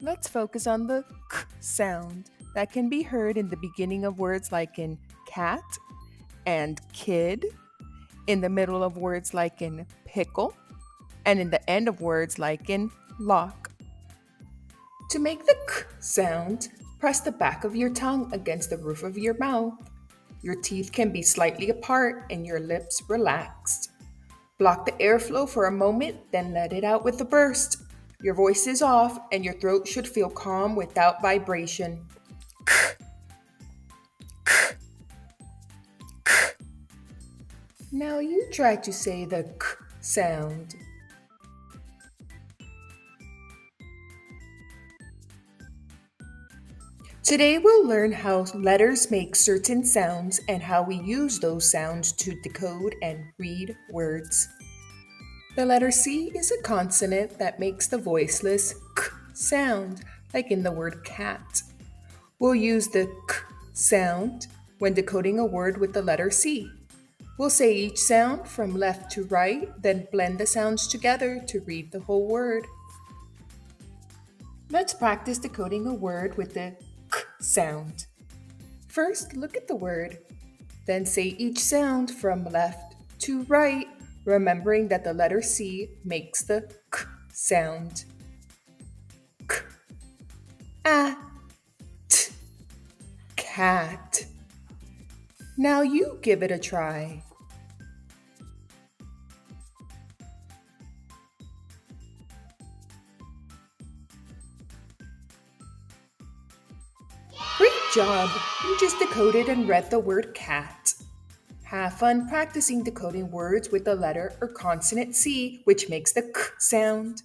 Let's focus on the k sound that can be heard in the beginning of words like in cat and kid, in the middle of words like in pickle, and in the end of words like in lock. To make the k sound, press the back of your tongue against the roof of your mouth. Your teeth can be slightly apart and your lips relaxed. Block the airflow for a moment, then let it out with a burst. Your voice is off and your throat should feel calm without vibration. Now you try to say the k sound. Today we'll learn how letters make certain sounds and how we use those sounds to decode and read words. The letter C is a consonant that makes the voiceless k sound, like in the word cat. We'll use the k sound when decoding a word with the letter C. We'll say each sound from left to right, then blend the sounds together to read the whole word. Let's practice decoding a word with the k sound. First, look at the word, then say each sound from left to right, remembering that the letter C makes the k sound. K, a, t, cat. Now you give it a try. Great job! You just decoded and read the word cat. Have fun practicing decoding words with the letter or consonant C, which makes the k sound.